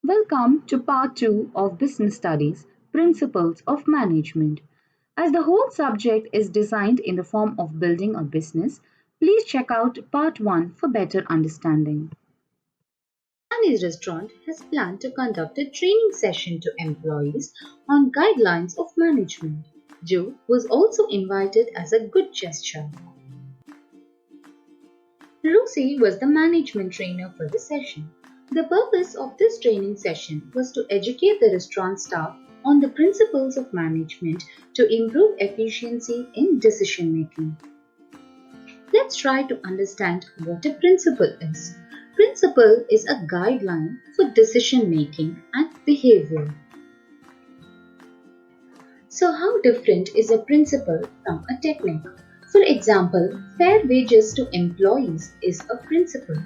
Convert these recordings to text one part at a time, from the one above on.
Welcome to part 2 of Business Studies Principles of Management. As the whole subject is designed in the form of building a business, please check out part 1 for better understanding. Annie's restaurant has planned to conduct a training session to employees on guidelines of management. Joe was also invited as a good gesture. Lucy was the management trainer for the session. The purpose of this training session was to educate the restaurant staff on the principles of management to improve efficiency in decision making. Let's try to understand what a principle is. Principle is a guideline for decision making and behavior. So how different is a principle from a technique? For example, fair wages to employees is a principle.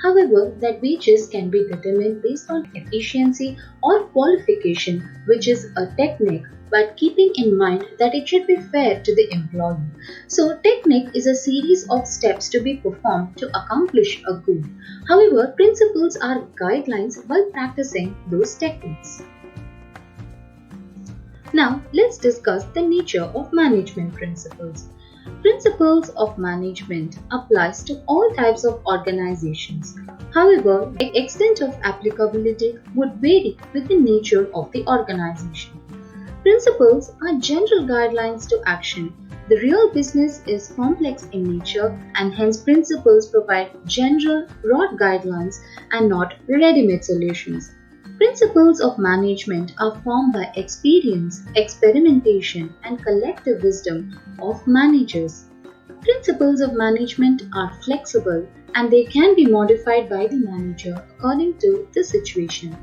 However, that wages can be determined based on efficiency or qualification, which is a technique, but keeping in mind that it should be fair to the employee. So, technique is a series of steps to be performed to accomplish a goal. However, principles are guidelines while practicing those techniques. Now, let's discuss the nature of management principles. Principles of management applies to all types of organizations. However, the extent of applicability would vary with the nature of the organization. Principles are general guidelines to action. The real business is complex in nature and hence principles provide general, broad guidelines and not ready-made solutions. Principles of management are formed by experience, experimentation, and collective wisdom of managers. Principles of management are flexible and they can be modified by the manager according to the situation.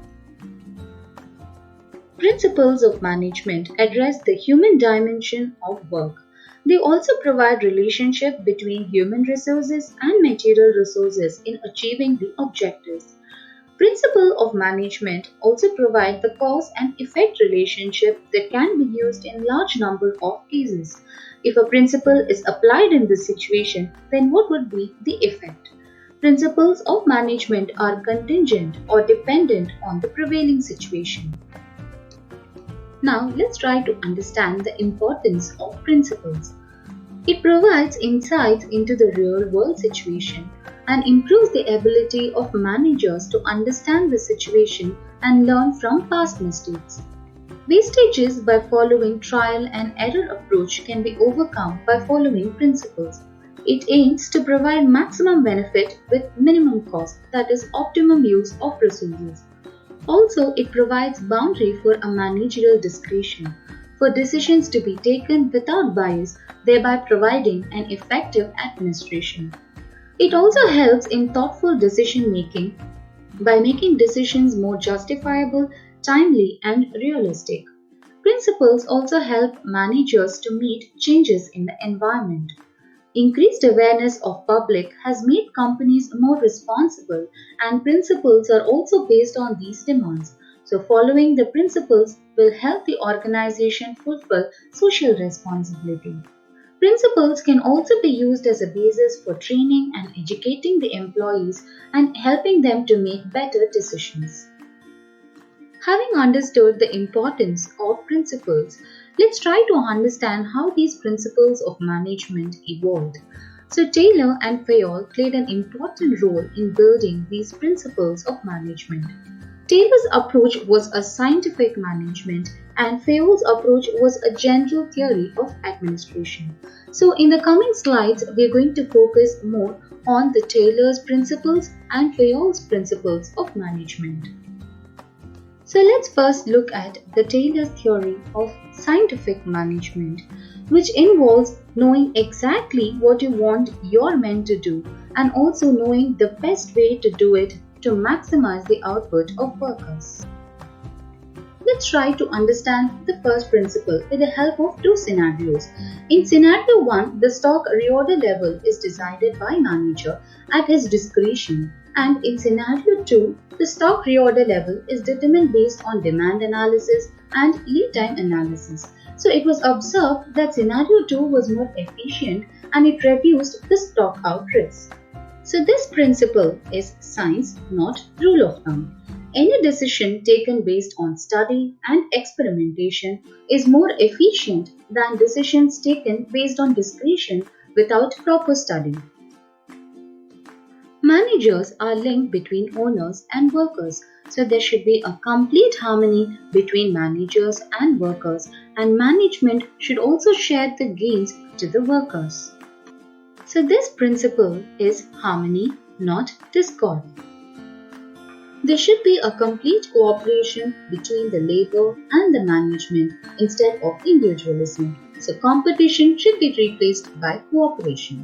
Principles of management address the human dimension of work. They also provide relationship between human resources and material resources in achieving the objectives. Principle of management also provide the cause and effect relationship that can be used in large number of cases. If a principle is applied in this situation, then what would be the effect? Principles of management are contingent or dependent on the prevailing situation. Now let's try to understand the importance of principles. It provides insights into the real world situation and improves the ability of managers to understand the situation and learn from past mistakes. Wastages by following trial and error approach can be overcome by following principles. It aims to provide maximum benefit with minimum cost, that is optimum use of resources. Also, it provides boundary for a managerial discretion for decisions to be taken without bias, thereby providing an effective administration. It also helps in thoughtful decision making by making decisions more justifiable, timely, and realistic. Principles also help managers to meet changes in the environment. Increased awareness of public has made companies more responsible and principles are also based on these demands. So following the principles will help the organization fulfill social responsibility. Principles can also be used as a basis for training and educating the employees and helping them to make better decisions. Having understood the importance of principles, let's try to understand how these principles of management evolved. So Taylor and Fayol played an important role in building these principles of management. Taylor's approach was a scientific management and Fayol's approach was a general theory of administration. So in the coming slides, we are going to focus more on the Taylor's principles and Fayol's principles of management. So let's first look at the Taylor's theory of scientific management, which involves knowing exactly what you want your men to do and also knowing the best way to do it to maximize the output of workers. Let's try to understand the first principle with the help of two scenarios. In scenario 1, the stock reorder level is decided by manager at his discretion, and in scenario 2, the stock reorder level is determined based on demand analysis and lead time analysis. So it was observed that scenario 2 was more efficient and it reduced the stock out risk. So this principle is science, not rule of thumb. Any decision taken based on study and experimentation is more efficient than decisions taken based on discretion without proper study. Managers are linked between owners and workers, so there should be a complete harmony between managers and workers, and management should also share the gains to the workers. So, this principle is harmony, not discord. There should be a complete cooperation between the labor and the management instead of individualism. So, competition should be replaced by cooperation.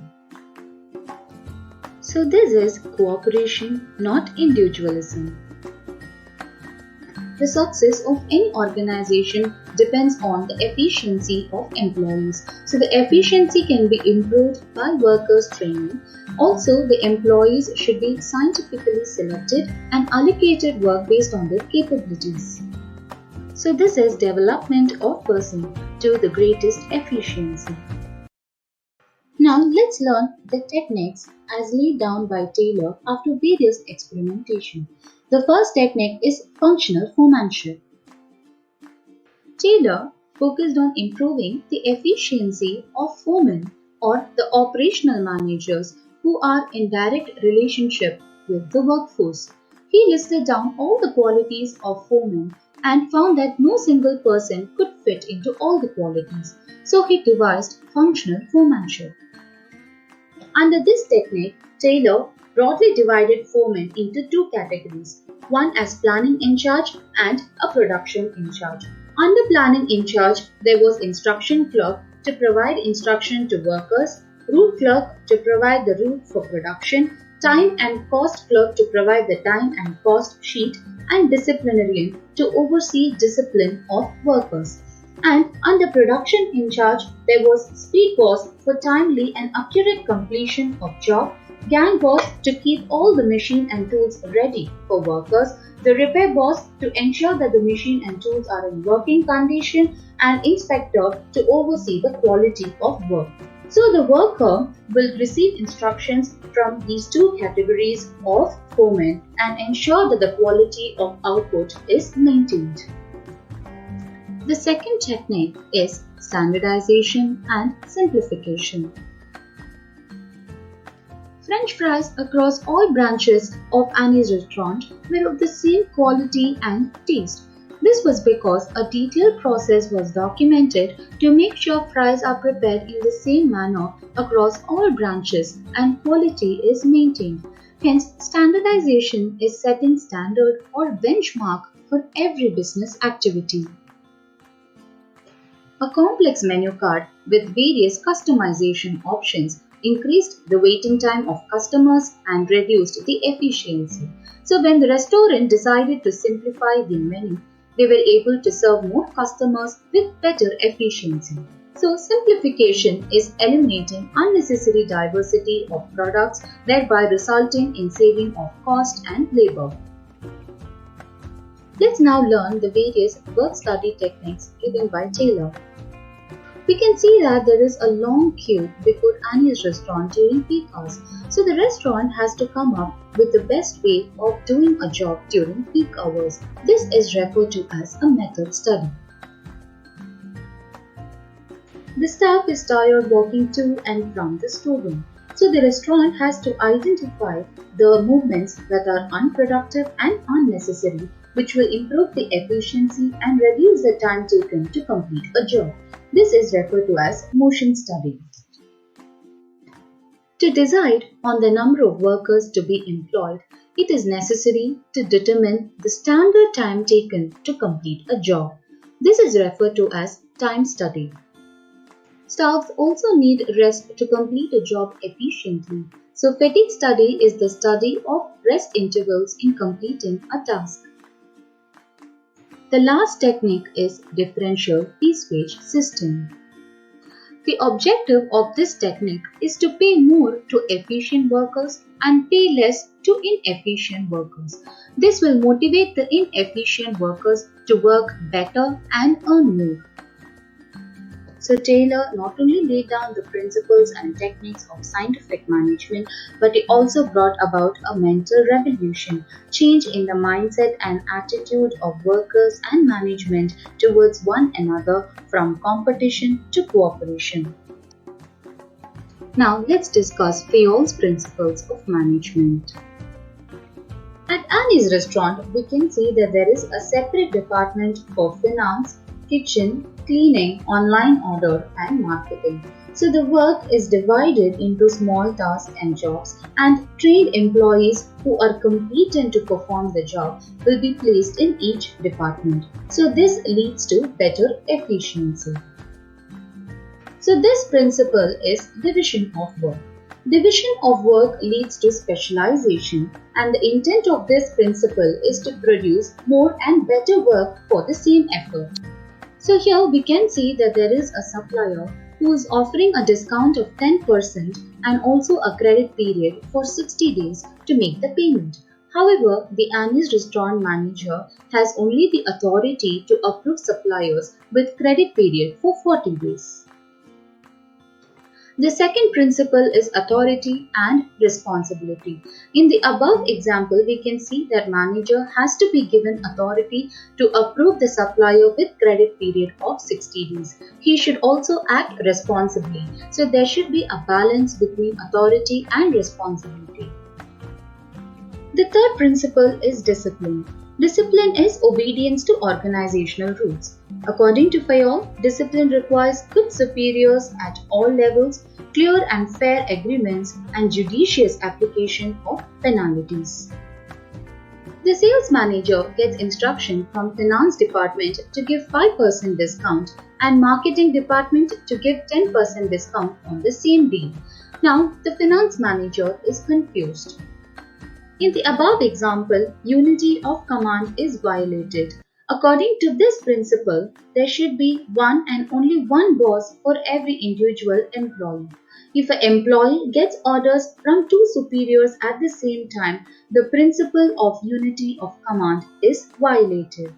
So, this is cooperation, not individualism. The success of any organization depends on the efficiency of employees. So, the efficiency can be improved by workers' training. Also, the employees should be scientifically selected and allocated work based on their capabilities. So, this is development of person to the greatest efficiency. Now, let's learn the techniques as laid down by Taylor after various experimentation. The first technique is functional foremanship. Taylor focused on improving the efficiency of foremen or the operational managers who are in direct relationship with the workforce. He listed down all the qualities of foremen and found that no single person could fit into all the qualities. So he devised functional foremanship. Under this technique, Taylor broadly divided foremen into two categories, one as planning in charge and a production in charge. Under planning in charge, there was instruction clerk to provide instruction to workers, route clerk to provide the route for production, time and cost clerk to provide the time and cost sheet, and disciplinarian to oversee discipline of workers. And under production in charge, there was speed boss for timely and accurate completion of job, gang boss to keep all the machine and tools ready for workers, the repair boss to ensure that the machine and tools are in working condition, and inspector to oversee the quality of work. So the worker will receive instructions from these two categories of foremen and ensure that the quality of output is maintained. The second technique is standardization and simplification. French fries across all branches of Annie's restaurant were of the same quality and taste. This was because a detailed process was documented to make sure fries are prepared in the same manner across all branches and quality is maintained. Hence, standardization is setting standard or benchmark for every business activity. A complex menu card with various customization options increased the waiting time of customers and reduced the efficiency. So when the restaurant decided to simplify the menu, they were able to serve more customers with better efficiency. So simplification is eliminating unnecessary diversity of products, thereby resulting in saving of cost and labor. Let's now learn the various work study techniques given by Taylor. We can see that there is a long queue before Annie's restaurant during peak hours. So the restaurant has to come up with the best way of doing a job during peak hours. This is referred to as a method study. The staff is tired walking to and from the storeroom. So the restaurant has to identify the movements that are unproductive and unnecessary, which will improve the efficiency and reduce the time taken to complete a job. This is referred to as motion study. To decide on the number of workers to be employed, it is necessary to determine the standard time taken to complete a job. This is referred to as time study. Staff also need rest to complete a job efficiently. So fatigue study is the study of rest intervals in completing a task. The last technique is Differential Pay System. The objective of this technique is to pay more to efficient workers and pay less to inefficient workers. This will motivate the inefficient workers to work better and earn more. So Taylor not only laid down the principles and techniques of scientific management, but he also brought about a mental revolution, change in the mindset and attitude of workers and management towards one another from competition to cooperation. Now let's discuss Fayol's principles of management. At Annie's restaurant, we can see that there is a separate department for finance, kitchen, cleaning, online order, and marketing. So the work is divided into small tasks and jobs, and trained employees who are competent to perform the job will be placed in each department. So this leads to better efficiency. So this principle is division of work. Division of work leads to specialization, and the intent of this principle is to produce more and better work for the same effort. So here we can see that there is a supplier who is offering a discount of 10% and also a credit period for 60 days to make the payment. However, the Annie's restaurant manager has only the authority to approve suppliers with credit period for 40 days. The second principle is authority and responsibility. In the above example, we can see that manager has to be given authority to approve the supplier with credit period of 60 days. He should also act responsibly. So there should be a balance between authority and responsibility. The third principle is discipline. Discipline is obedience to organizational rules. According to Fayol, discipline requires good superiors at all levels, clear and fair agreements, and judicious application of penalties. The sales manager gets instruction from finance department to give 5% discount and marketing department to give 10% discount on the same deal. Now, the finance manager is confused. In the above example, unity of command is violated. According to this principle, there should be one and only one boss for every individual employee. If an employee gets orders from two superiors at the same time, the principle of unity of command is violated.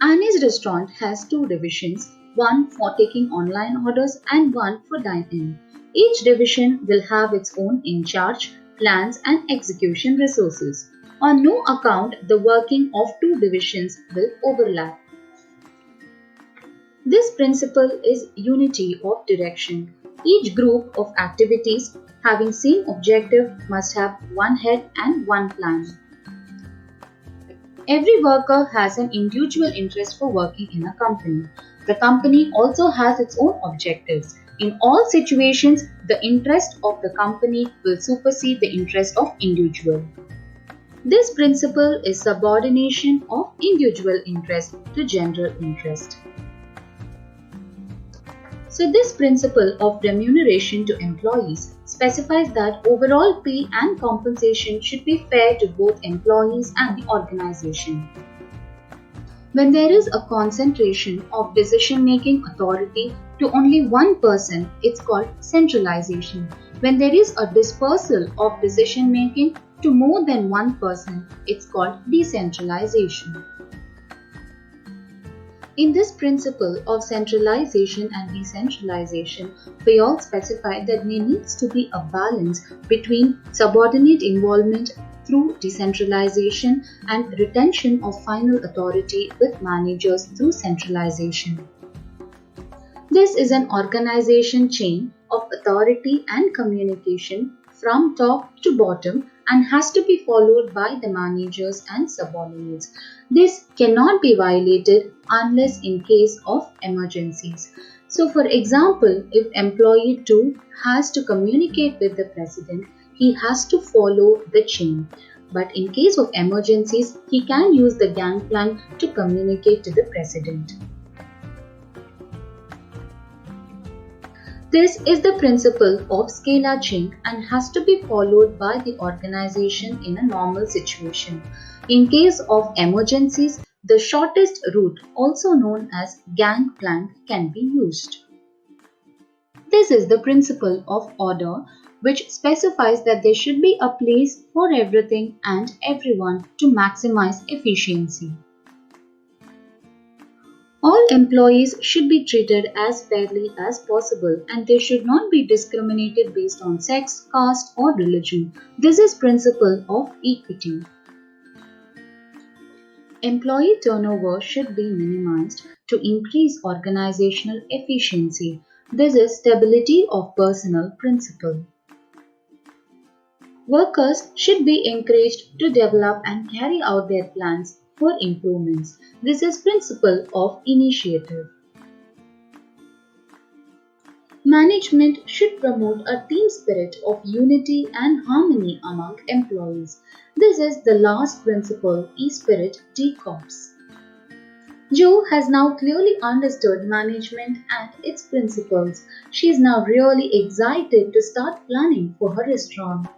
Annie's restaurant has two divisions, one for taking online orders and one for dine-in. Each division will have its own in charge, plans and execution resources. On no account the working of two divisions will overlap. This principle is unity of direction. Each group of activities having same objective must have one head and one plan. Every worker has an individual interest for working in a company. The company also has its own objectives. In all situations, the interest of the company will supersede the interest of individual. This principle is subordination of individual interest to general interest. So this principle of remuneration to employees specifies that overall pay and compensation should be fair to both employees and the organization. When there is a concentration of decision-making authority to only one person, it's called centralization. When there is a dispersal of decision-making to more than one person, it's called decentralization. In this principle of centralization and decentralization, Fayol specified that there needs to be a balance between subordinate involvement through decentralization and retention of final authority with managers through centralization. This is an organization chain of authority and communication from top to bottom and has to be followed by the managers and subordinates. This cannot be violated unless in case of emergencies. So for example, if employee 2 has to communicate with the president, he has to follow the chain. But in case of emergencies, he can use the gang plan to communicate to the president. This is the principle of scalar chain and has to be followed by the organization in a normal situation. In case of emergencies, the shortest route, also known as gang plank, can be used. This is the principle of order, which specifies that there should be a place for everything and everyone to maximize efficiency. All employees should be treated as fairly as possible and they should not be discriminated based on sex, caste or religion. This is principle of equity. Employee turnover should be minimized to increase organizational efficiency. This is stability of personnel principle. Workers should be encouraged to develop and carry out their plans for improvements. This is principle of initiative. Management should promote a team spirit of unity and harmony among employees. This is the last principle, E-Spirit D Corps. Jo has now clearly understood management and its principles. She is now really excited to start planning for her restaurant.